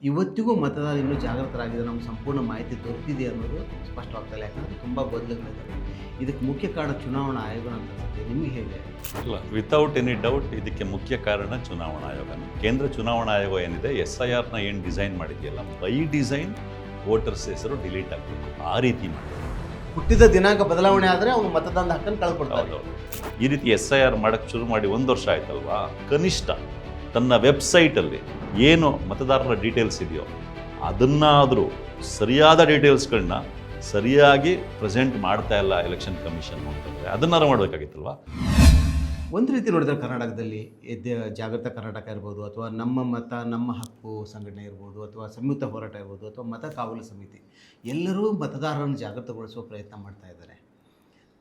ಇವತ್ತಿಗೂ ಮತದಾರ ಇನ್ನೂ ಜಾಗೃತರಾಗಿದೆ, ನಮ್ಗೆ ಸಂಪೂರ್ಣ ಮಾಹಿತಿ ದೊರೆತಿದೆ ಅನ್ನೋದು ಸ್ಪಷ್ಟವಾಗ್ತಲ್ಲ. ಯಾಕಂದರೆ ತುಂಬ ಗೊಂದಲಗಳಿದ್ದಾವೆ. ಇದಕ್ಕೆ ಮುಖ್ಯ ಕಾರಣ ಚುನಾವಣಾ ಆಯೋಗ ಅಂತ ಅನ್ಸುತ್ತೆ. ನಿಮಗೆ ಹೇಗೆ? ಇಲ್ಲ, ವಿತೌಟ್ ಎನಿ ಡೌಟ್ ಇದಕ್ಕೆ ಮುಖ್ಯ ಕಾರಣ ಚುನಾವಣಾ ಆಯೋಗನೇ. ಕೇಂದ್ರ ಚುನಾವಣಾ ಆಯೋಗ ಏನಿದೆ, SIRನ ಏನು ಡಿಸೈನ್ ಮಾಡಿದೆಯಲ್ಲ, ಬೈ ಡಿಸೈನ್ ವೋಟರ್ಸ್ ಹೆಸರು ಡಿಲೀಟ್ ಆಗಬೇಕು, ಆ ರೀತಿ ಮಾಡಿ. ಹುಟ್ಟಿದ ದಿನಾಂಕ ಬದಲಾವಣೆ ಆದರೆ ಅವನು ಮತದಾನದ ಹಕ್ಕನ್ನು ಕಳ್ಕೊಳ್ತಾರೆ. ಹೌದು, ಈ ರೀತಿ SIR ಮಾಡೋಕ್ಕೆ ಶುರು ಮಾಡಿ 1 ವರ್ಷ ಆಯ್ತಲ್ವಾ. ಕನಿಷ್ಠ ತನ್ನ ವೆಬ್ಸೈಟಲ್ಲಿ ಏನು ಮತದಾರರ ಡೀಟೇಲ್ಸ್ ಇದೆಯೋ ಅದನ್ನಾದರೂ ಸರಿಯಾದ ಡೀಟೇಲ್ಸ್ಗಳನ್ನ ಸರಿಯಾಗಿ ಪ್ರೆಸೆಂಟ್ ಮಾಡ್ತಾ ಇಲ್ಲ ಎಲೆಕ್ಷನ್ ಕಮಿಷನ್ ಅಂತಂದರೆ ಅದನ್ನಾರು ಮಾಡಬೇಕಾಗಿತ್ತಲ್ವಾ. ಒಂದು ರೀತಿ ನೋಡಿದ್ರೆ ಕರ್ನಾಟಕದಲ್ಲಿ ಜಾಗೃತ ಕರ್ನಾಟಕ ಇರ್ಬೋದು, ಅಥವಾ ನಮ್ಮ ಮತ ನಮ್ಮ ಹಕ್ಕು ಸಂಘಟನೆ ಇರ್ಬೋದು, ಅಥವಾ ಸಂಯುಕ್ತ ಹೋರಾಟ ಇರ್ಬೋದು, ಅಥವಾ ಮತ ಕಾವಲು ಸಮಿತಿ, ಎಲ್ಲರೂ ಮತದಾರರನ್ನು ಜಾಗೃತಗೊಳಿಸುವ ಪ್ರಯತ್ನ ಮಾಡ್ತಾ ಇದ್ದಾರೆ.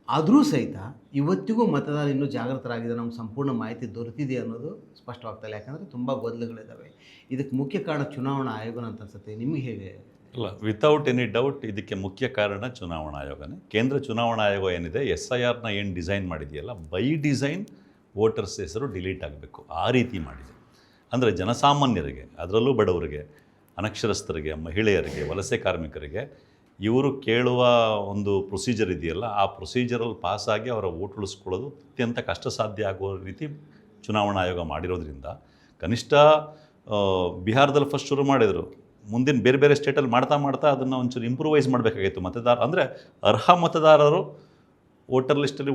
ಆದರೂ ಸಹಿತ ಇವತ್ತಿಗೂ ಮತದಾರ ಇನ್ನೂ ಜಾಗೃತರಾಗಿದೆ, ನಮ್ಗೆ ಸಂಪೂರ್ಣ ಮಾಹಿತಿ ದೊರೆತಿದೆ ಅನ್ನೋದು ಸ್ಪಷ್ಟವಾಗ್ತಾಯಿಲ್ಲ. ಯಾಕಂದರೆ ತುಂಬ ಗೊಂದಲಗಳಿದ್ದಾವೆ. ಇದಕ್ಕೆ ಮುಖ್ಯ ಕಾರಣ ಚುನಾವಣಾ ಆಯೋಗ ಅಂತ ಅನ್ಸುತ್ತೆ. ನಿಮಗೆ ಹೇಗೆ? ಇಲ್ಲ, ವಿತೌಟ್ ಎನಿ ಡೌಟ್ ಇದಕ್ಕೆ ಮುಖ್ಯ ಕಾರಣ ಚುನಾವಣಾ ಆಯೋಗನೇ. ಕೇಂದ್ರ ಚುನಾವಣಾ ಆಯೋಗ ಏನಿದೆ, SIRನ ಏನು ಡಿಸೈನ್ ಮಾಡಿದೆಯಲ್ಲ, ಬೈ ಡಿಸೈನ್ ವೋಟರ್ಸ್ ಹೆಸರು ಡಿಲೀಟ್ ಆಗಬೇಕು, ಆ ರೀತಿ ಮಾಡಿದೆ. ಅಂದರೆ ಜನಸಾಮಾನ್ಯರಿಗೆ, ಅದರಲ್ಲೂ ಬಡವರಿಗೆ, ಅನಕ್ಷರಸ್ಥರಿಗೆ, ಮಹಿಳೆಯರಿಗೆ, ವಲಸೆ ಕಾರ್ಮಿಕರಿಗೆ ಇವರು ಕೇಳುವ ಒಂದು ಪ್ರೊಸೀಜರ್ ಇದೆಯಲ್ಲ, ಆ ಪ್ರೊಸೀಜರಲ್ಲಿ ಪಾಸಾಗಿ ಅವರ ವೋಟ್ ಉಳಿಸ್ಕೊಳ್ಳೋದು ಅತ್ಯಂತ ಕಷ್ಟ ಸಾಧ್ಯ ಆಗುವ ರೀತಿ ಚುನಾವಣಾ ಆಯೋಗ ಮಾಡಿರೋದ್ರಿಂದ, ಕನಿಷ್ಠ ಬಿಹಾರದಲ್ಲಿ ಫಸ್ಟ್ ಶುರು ಮಾಡಿದರು, ಮುಂದಿನ ಬೇರೆ ಬೇರೆ ಸ್ಟೇಟಲ್ಲಿ ಮಾಡ್ತಾ ಅದನ್ನು ಒಂಚೂರು ಇಂಪ್ರೂವೈಸ್ ಮಾಡಬೇಕಾಗಿತ್ತು. ಮತದಾರ ಅಂದರೆ ಅರ್ಹ ಮತದಾರರು ವೋಟರ್ ಲಿಸ್ಟಲ್ಲಿ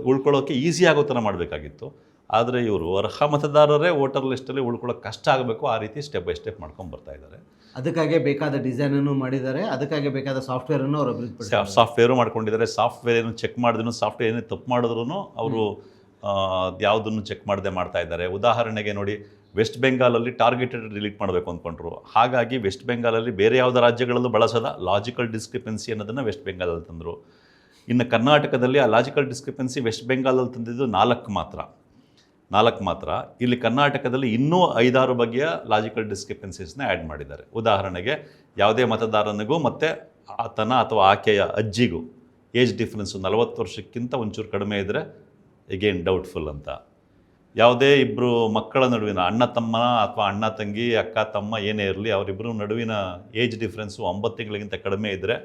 ಉಳ್ಕೊಳ್ಳೋಕ್ಕೆ ಈಸಿ ಆಗೋ ಥರ ಮಾಡಬೇಕಾಗಿತ್ತು. ಆದರೆ ಇವರು ಅರ್ಹ ಮತದಾರರೇ ವೋಟರ್ ಲಿಸ್ಟಲ್ಲಿ ಉಳ್ಕೊಳ್ಳೋಕೆ ಕಷ್ಟ ಆಗಬೇಕು, ಆ ರೀತಿ ಸ್ಟೆಪ್ ಬೈ ಸ್ಟೆಪ್ ಮಾಡ್ಕೊಂಡು ಬರ್ತಾ ಇದ್ದಾರೆ. ಅದಕ್ಕಾಗಿ ಬೇಕಾದ ಡಿಸೈನನ್ನು ಮಾಡಿದ್ದಾರೆ, ಅದಕ್ಕಾಗಿ ಬೇಕಾದ ಸಾಫ್ಟ್ವೇರನ್ನು ಅವರು ಅಭಿವೃದ್ಧಿ ಸಾಫ್ಟ್ವೇರು ಮಾಡ್ಕೊಂಡಿದ್ದಾರೆ. ಸಾಫ್ಟ್ವೇರ್ ಏನು ಚೆಕ್ ಮಾಡಿದ್ರು, ಸಾಫ್ಟ್ವೇರ್ ಏನೇ ತಪ್ಪು ಮಾಡಿದ್ರು ಅವರು ಯಾವುದನ್ನು ಚೆಕ್ ಮಾಡದೆ ಮಾಡ್ತಾ ಇದ್ದಾರೆ. ಉದಾಹರಣೆಗೆ ನೋಡಿ, ವೆಸ್ಟ್ ಬೆಂಗಾಲಲ್ಲಿ ಟಾರ್ಗೆಟೆಡ್ ಡಿಲೀಟ್ ಮಾಡಬೇಕು ಅಂದ್ಕೊಂಡ್ರು. ಹಾಗಾಗಿ ವೆಸ್ಟ್ ಬೆಂಗಾಲಲ್ಲಿ ಬೇರೆ ಯಾವುದೇ ರಾಜ್ಯಗಳಲ್ಲೂ ಬಳಸದ ಲಾಜಿಕಲ್ ಡಿಸ್ಕ್ರಿಪೆನ್ಸಿ ಅನ್ನೋದನ್ನು ವೆಸ್ಟ್ ಬೆಂಗಾಲಲ್ಲಿ ತಂದರು. ಇನ್ನು ಕರ್ನಾಟಕದಲ್ಲಿ ಆ ಲಾಜಿಕಲ್ ಡಿಸ್ಕ್ರಿಪೆನ್ಸಿ ವೆಸ್ಟ್ ಬೆಂಗಾಲಲ್ಲಿ ತಂದಿದ್ದು 4 ಮಾತ್ರ. ಇಲ್ಲಿ ಕರ್ನಾಟಕದಲ್ಲಿ ಇನ್ನೂ 5-6 ಬಗೆಯ ಲಾಜಿಕಲ್ ಡಿಸ್ಕ್ರಿಪೆನ್ಸೀಸ್ನ ಆ್ಯಡ್ ಮಾಡಿದ್ದಾರೆ. ಉದಾಹರಣೆಗೆ, ಯಾವುದೇ ಮತದಾರನಿಗೂ ಮತ್ತು ಆತನ ಅಥವಾ ಆಕೆಯ ಅಜ್ಜಿಗೂ ಏಜ್ ಡಿಫ್ರೆನ್ಸು 40 ವರ್ಷಕ್ಕಿಂತ ಒಂಚೂರು ಕಡಿಮೆ ಇದ್ದರೆ ಎಗೇನ್ ಡೌಟ್ಫುಲ್ ಅಂತ. ಯಾವುದೇ ಇಬ್ಬರು ಮಕ್ಕಳ ನಡುವಿನ ಅಣ್ಣ ತಮ್ಮ ಅಥವಾ ಅಣ್ಣ ತಂಗಿ, ಅಕ್ಕ ತಮ್ಮ ಏನೇ ಇರಲಿ, ಅವರಿಬ್ಬರು ನಡುವಿನ ಏಜ್ ಡಿಫ್ರೆನ್ಸು 9 ತಿಂಗಳಿಗಿಂತ ಕಡಿಮೆ ಇದ್ದರೆ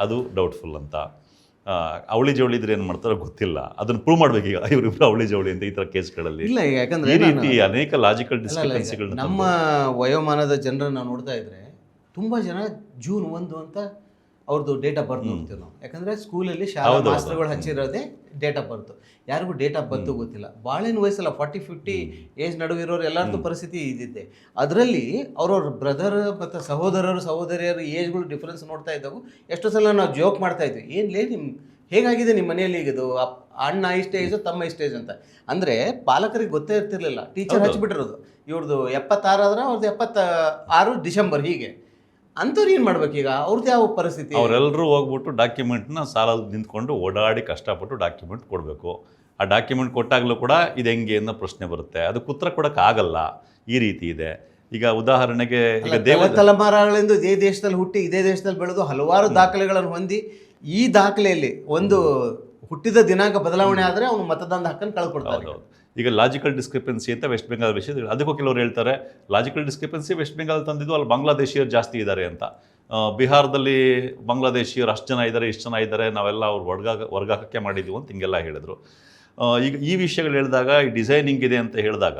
ಅದು ಡೌಟ್ಫುಲ್ ಅಂತ. ಅವಳಿ ಜವಳಿ ಇದ್ರೆ ಏನು ಮಾಡ್ತಾರೋ ಗೊತ್ತಿಲ್ಲ, ಅದನ್ನು ಪ್ರೂವ್ ಮಾಡಬೇಕು. ಈಗ ಇವರಿಬ್ಬರು ಅವಳಿ ಜವಳಿ ಅಂತ ಈ ಥರ ಕೇಸ್ಗಳಲ್ಲಿ ಇಲ್ಲ. ಯಾಕಂದರೆ ಈ ರೀತಿ ಅನೇಕ ಲಾಜಿಕಲ್ ಡಿಸ್ಕ್ರಿಪೆನ್ಸಿಗಳನ್ನ ನಮ್ಮ ವಯೋಮಾನದ ಜನರನ್ನು ನಾವು ನೋಡ್ತಾ ಇದ್ರೆ ತುಂಬ ಜನ June 1 ಅಂತ ಅವ್ರದ್ದು ಡೇಟ್ ಆಫ್ ಬರ್ತ್ ನೋಡ್ತೀವಿ ನಾವು. ಯಾಕಂದರೆ ಸ್ಕೂಲಲ್ಲಿ ಶಾಲಾ ಮಾಸ್ಟರ್ಗಳು ಹಚ್ಚಿರೋದೇ ಡೇಟ್ ಆಫ್ ಬರ್ತ್. ಯಾರಿಗೂ ಡೇಟ್ ಆಫ್ ಬರ್ತ್ ಗೊತ್ತಿಲ್ಲ. ಬಾಳಿನ ವಯಸ್ಸಲ್ಲ, 40-50 ಏಜ್ ನಡುವಿರೋರು ಎಲ್ಲರದ್ದು ಪರಿಸ್ಥಿತಿ ಇದ್ದಿದ್ದೆ. ಅದರಲ್ಲಿ ಅವ್ರವ್ರ ಬ್ರದರ್ ಮತ್ತು ಸಹೋದರಿಯರು ಏಜ್ಗಳು ಡಿಫ್ರೆನ್ಸ್ ನೋಡ್ತಾ ಇದ್ದಾವೆ. ಎಷ್ಟೋ ಸಲ ನಾವು ಜೋಕ್ ಮಾಡ್ತಾ ಇದ್ವಿ, ಏನು ಹೇಗಾಗಿದೆ ನಿಮ್ಮ ಮನೆಯಲ್ಲಿ ಈಗದು, ಅಣ್ಣ ಇಷ್ಟೇ ಏಜು ತಮ್ಮ ಇಷ್ಟೇ ಏಜ್ ಅಂತ. ಅಂದರೆ ಪಾಲಕರಿಗೆ ಗೊತ್ತೇ ಇರ್ತಿರ್ಲಿಲ್ಲ, ಟೀಚರ್ ಹಚ್ಚಿಬಿಟ್ಟಿರೋದು. ಇವ್ರದ್ದು 76 ಆದ್ರೆ ಅವ್ರದ್ದು 76 ಡಿಸೆಂಬರ್, ಹೀಗೆ ಅಂಥವ್ರು ಏನು ಮಾಡ್ಬೇಕು ಈಗ? ಅವ್ರದ್ದು ಯಾವ ಪರಿಸ್ಥಿತಿ? ಅವರೆಲ್ಲರೂ ಹೋಗ್ಬಿಟ್ಟು ಡಾಕ್ಯುಮೆಂಟ್ನ ಸಾಲಲ್ಲಿ ನಿಂತ್ಕೊಂಡು ಓಡಾಡಿ ಕಷ್ಟಪಟ್ಟು ಡಾಕ್ಯುಮೆಂಟ್ ಕೊಡಬೇಕು. ಆ ಡಾಕ್ಯುಮೆಂಟ್ ಕೊಟ್ಟಾಗಲೂ ಕೂಡ ಇದು ಹೆಂಗೆ ಅನ್ನೋ ಪ್ರಶ್ನೆ ಬರುತ್ತೆ, ಅದಕ್ಕೆ ಉತ್ತರ ಕೊಡೋಕ್ಕಾಗಲ್ಲ. ಈ ರೀತಿ ಇದೆ. ಈಗ ಉದಾಹರಣೆಗೆ, ಈಗ ತಲೆಮಾರುಗಳಿಂದ ಇದೇ ದೇಶದಲ್ಲಿ ಹುಟ್ಟಿ ಇದೇ ದೇಶದಲ್ಲಿ ಬೆಳೆದು ಹಲವಾರು ದಾಖಲೆಗಳನ್ನು ಹೊಂದಿ, ಈ ದಾಖಲೆಯಲ್ಲಿ ಒಂದು ಹುಟ್ಟಿದ ದಿನಾಂಕ ಬದಲಾವಣೆ ಆದರೆ ಅವನು ಮತದಾನದ ಹಕ್ಕನ್ನು ಕಳ್ಕೊಡ್ತಾರೆ. ಈಗ ಲಾಜಿಕಲ್ ಡಿಸ್ಕ್ರಿಪೆನ್ಸಿ ಅಂತ ವೆಸ್ಟ್ ಬೆಂಗಾಲ್ ವಿಷಯದಲ್ಲಿ, ಅದಕ್ಕೂ ಕೆಲವರು ಹೇಳ್ತಾರೆ ಲಾಜಿಕಲ್ ಡಿಸ್ಕ್ರಿಪೆನ್ಸಿ ವೆಸ್ಟ್ ಬೆಂಗಾಲ್ ತಂದಿದ್ದು, ಅಲ್ಲಿ ಬಾಂಗ್ಲಾದೇಶಿಯರು ಜಾಸ್ತಿ ಇದ್ದಾರೆ ಅಂತ. ಬಿಹಾರದಲ್ಲಿ ಬಾಂಗ್ಲಾದೇಶಿಯರು ಅಷ್ಟು ಜನ ಇದ್ದಾರೆ, ಇಷ್ಟು ಜನ ಇದ್ದಾರೆ, ನಾವೆಲ್ಲ ಅವ್ರು ವರ್ಗಾಕಕ್ಕೆ ಮಾಡಿದ್ದೀವಿ ಅಂತ ಹಿಂಗೆಲ್ಲ ಹೇಳಿದ್ರು. ಈಗ ಈ ವಿಷಯಗಳು ಹೇಳಿದಾಗ, ಈ ಡಿಸೈನಿಂಗ್ ಇದೆ ಅಂತ ಹೇಳಿದಾಗ,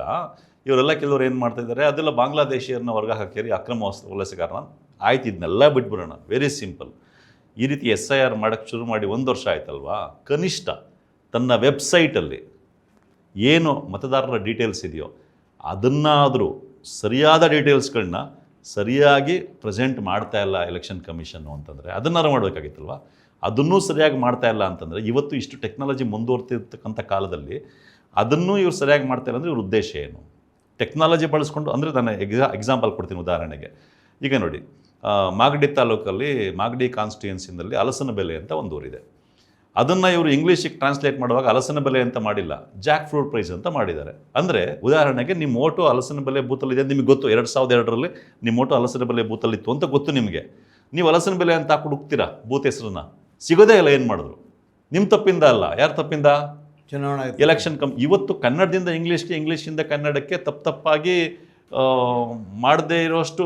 ಇವರೆಲ್ಲ ಕೆಲವರು ಏನು ಮಾಡ್ತಾಯಿದ್ದಾರೆ, ಅದೆಲ್ಲ ಬಾಂಗ್ಲಾದೇಶಿಯರನ್ನ ವರ್ಗ ಹಾಕಿರಿ, ಅಕ್ರಮ ವಲಸೆಗಾರನ ಆಯ್ತು, ಇದನ್ನೆಲ್ಲ ಬಿಟ್ಬಿಡೋಣ. Very simple. ಈ ರೀತಿ SIR ಮಾಡೋಕ್ಕೆ ಶುರು ಮಾಡಿ 1 ವರ್ಷ ಆಯ್ತಲ್ವಾ. ಕನಿಷ್ಠ ತನ್ನ ವೆಬ್ಸೈಟಲ್ಲಿ ಏನು ಮತದಾರರ ಡೀಟೇಲ್ಸ್ ಇದೆಯೋ ಅದನ್ನಾದರೂ ಸರಿಯಾದ ಡೀಟೇಲ್ಸ್ಗಳನ್ನ ಸರಿಯಾಗಿ ಪ್ರೆಸೆಂಟ್ ಮಾಡ್ತಾ ಇಲ್ಲ ಎಲೆಕ್ಷನ್ ಕಮಿಷನ್ನು ಅಂತಂದರೆ ಅದನ್ನಾರು ಮಾಡಬೇಕಾಗಿತ್ತಲ್ವ. ಅದನ್ನೂ ಸರಿಯಾಗಿ ಮಾಡ್ತಾ ಇಲ್ಲ ಅಂತಂದರೆ, ಇವತ್ತು ಇಷ್ಟು ಟೆಕ್ನಾಲಜಿ ಮುಂದುವರ್ತಿರ್ತಕ್ಕಂಥ ಕಾಲದಲ್ಲಿ ಅದನ್ನೂ ಇವ್ರು ಸರಿಯಾಗಿ ಮಾಡ್ತಾ ಇಲ್ಲ ಅಂದರೆ ಇವ್ರ ಉದ್ದೇಶ ಏನು? ಟೆಕ್ನಾಲಜಿ ಬಳಸ್ಕೊಂಡು, ಅಂದರೆ ನಾನು ಎಕ್ಸಾಂಪಲ್ ಕೊಡ್ತೀನಿ. ಉದಾಹರಣೆಗೆ, ಈಗ ನೋಡಿ, ಮಾಗಡಿ ತಾಲೂಕಲ್ಲಿ, ಮಾಗಡಿ ಕಾನ್ಸ್ಟಿಟ್ಯೂನ್ಸಿನಲ್ಲಿ ಹಲಸನಬೆಲೆ ಅಂತ ಒಂದು ಊರಿದೆ. ಅದನ್ನು ಇವರು ಇಂಗ್ಲೀಷಿಗೆ ಟ್ರಾನ್ಸ್ಲೇಟ್ ಮಾಡುವಾಗ ಹಲಸನಬೆಲೆ ಅಂತ ಮಾಡಿಲ್ಲ, ಜಾಕ್ ಫ್ರೂಟ್ ಪ್ರೈಸ್ ಅಂತ ಮಾಡಿದ್ದಾರೆ. ಅಂದರೆ ಉದಾಹರಣೆಗೆ, ನಿಮ್ಮ ಓಟು ಹಲಸನಬೆಲೆ ಬೂತಲ್ಲಿದೆ ಅಂತ ನಿಮಗೆ ಗೊತ್ತು. 2002ರಲ್ಲಿ ನಿಮ್ಮ ಓಟು ಹಲಸನಬೆಲೆ ಬೂತಲ್ಲಿತ್ತು ಅಂತ ಗೊತ್ತು ನಿಮಗೆ. ನೀವು ಹಲಸನಬೆಲೆ ಅಂತ ಹಾಕ್ಬಿಡ್ತೀರಾ ಬೂತ್ ಹೆಸರನ್ನ, ಸಿಗೋದೇ ಇಲ್ಲ. ಏನು ಮಾಡಿದ್ರು? ನಿಮ್ಮ ತಪ್ಪಿಂದ ಅಲ್ಲ. ಯಾರು ತಪ್ಪಿಂದ? ಚುನಾವಣಾ ಎಲೆಕ್ಷನ್ ಇವತ್ತು ಕನ್ನಡದಿಂದ ಇಂಗ್ಲೀಷ್ಗೆ, ಇಂಗ್ಲೀಷಿಂದ ಕನ್ನಡಕ್ಕೆ ತಪ್ಪಾಗಿ ಮಾಡದೇ ಇರೋಷ್ಟು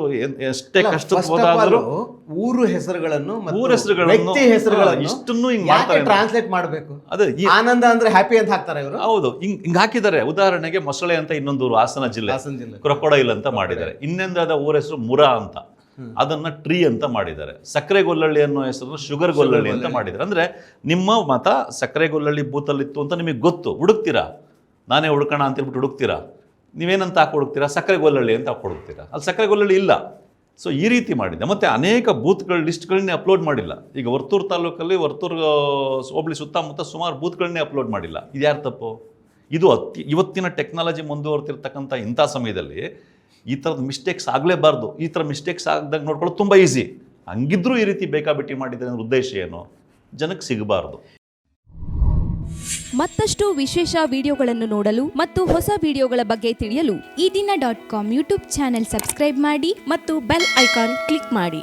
ಎಷ್ಟೇ ಕಷ್ಟಕ್ಕೆ First of ಹೋದಾದರೂ all, ಊರು ಹೆಸರುಗಳನ್ನು ಮತ್ತು ಊರ ಹೆಸರುಗಳನ್ನು, ವ್ಯಕ್ತಿ ಹೆಸರುಗಳನ್ನು ಇಷ್ಟನ್ನು ಹಿಂಗ್ ಯಾಕೆ ಮಾಡ್ತಾರೆ. ಟ್ರಾನ್ಸ್ಲೇಟ್ ಮಾಡಬೇಕು? ಅದೇ ಆನಂದ ಅಂದ್ರೆ ಹ್ಯಾಪಿ ಅಂತ ಹಾಕ್ತಾರೆ ಇವರು. ಹೌದು, ಹಿಂಗ್ ಹಾಕಿದ್ದಾರೆ. ಉದಾಹರಣೆಗೆ ಮೊಸಳೆ ಅಂತ ಇನ್ನೊಂದು ಊರು, ಹಾಸನ ಜಿಲ್ಲೆ, ಹಾಸನ ಜಿಲ್ಲೆ ಕ್ರೊಕೊಡೈಲ್ ಅಂತ ಮಾಡಿದ್ದಾರೆ. ಇನ್ನೊಂದಾದ ಊರ ಹೆಸರು ಮುರಾ ಅಂತ, ಅದನ್ನ ಟ್ರೀ ಅಂತ ಮಾಡಿದ್ದಾರೆ. ಸಕ್ಕರೆ ಗೊಲ್ಲಳ್ಳಿ ಅನ್ನೋ ಹೆಸರು ಶುಗರ್ ಗೊಲ್ಲಳ್ಳಿ ಅಂತ ಮಾಡಿದ್ದಾರೆ. ಅಂದ್ರೆ ನಿಮ್ಮ ಮತ ಸಕ್ಕರೆ ಗೊಲ್ಲಳ್ಳಿ ಬೂತಲ್ಲಿತ್ತು ಅಂತ ನಿಮಗೆ ಗೊತ್ತು, ಹುಡುಕ್ತೀರಾ, ನಾನೇ ಹುಡುಕೋಣ ಅಂತ ಹೇಳ್ಬಿಟ್ಟು ಹುಡುಕ್ತೀರಾ. ನೀವೇನಂತ ಹಾಕಿ ಹುಡುಕ್ತೀರಾ? ಸಕ್ಕರೆ ಗೊಲ್ಲಳ್ಳಿ ಅಂತ ಹಾಕಿ ಹುಡುಕ್ತೀರಾ. ಅಲ್ಲಿ ಸಕ್ಕರೆ ಗೊಲ್ಲಳ್ಳಿ ಇಲ್ಲ. ಸೊ ಈ ರೀತಿ ಮಾಡಿದೆ. ಮತ್ತು ಅನೇಕ ಬೂತ್ಗಳ ಲಿಸ್ಟ್ಗಳನ್ನೇ ಅಪ್ಲೋಡ್ ಮಾಡಿಲ್ಲ. ಈಗ ವರ್ತೂರು ತಾಲೂಕಲ್ಲಿ ವರ್ತೂರು ಹೋಬಳಿ ಸುತ್ತಮುತ್ತ ಸುಮಾರು ಬೂತ್ಗಳನ್ನೇ ಅಪ್ಲೋಡ್ ಮಾಡಿಲ್ಲ. ಇದು ಯಾರು ತಪ್ಪು? ಇದು ಇವತ್ತಿನ ಟೆಕ್ನಾಲಜಿ ಮುಂದುವರ್ತಿರ್ತಕ್ಕಂಥ ಇಂಥ ಸಮಯದಲ್ಲಿ ಈ ಥರದ ಮಿಸ್ಟೇಕ್ಸ್ ಆಗಲೇಬಾರ್ದು. ಈ ಥರ ಮಿಸ್ಟೇಕ್ಸ್ ಆಗದಾಗ ನೋಡ್ಕೊಳ್ಳೋದು ತುಂಬ ಈಸಿ. ಹಂಗಿದ್ರೂ ಈ ರೀತಿ ಬೇಕಾಬಿಟ್ಟಿ ಮಾಡಿದ್ರೆ ಅನ್ನೋ ಉದ್ದೇಶ ಏನು? ಜನಕ್ಕೆ ಸಿಗಬಾರ್ದು. ಮತ್ತಷ್ಟು ವಿಶೇಷ ವಿಡಿಯೋಗಳನ್ನು ನೋಡಲು ಮತ್ತು ಹೊಸ ವಿಡಿಯೋಗಳ ಬಗ್ಗೆ ತಿಳಿಯಲು ಈ ದಿನ .com ಯೂಟ್ಯೂಬ್ ಚಾನೆಲ್ ಸಬ್ಸ್ಕ್ರೈಬ್ ಮಾಡಿ ಮತ್ತು ಬೆಲ್ ಐಕಾನ್ ಕ್ಲಿಕ್ ಮಾಡಿ.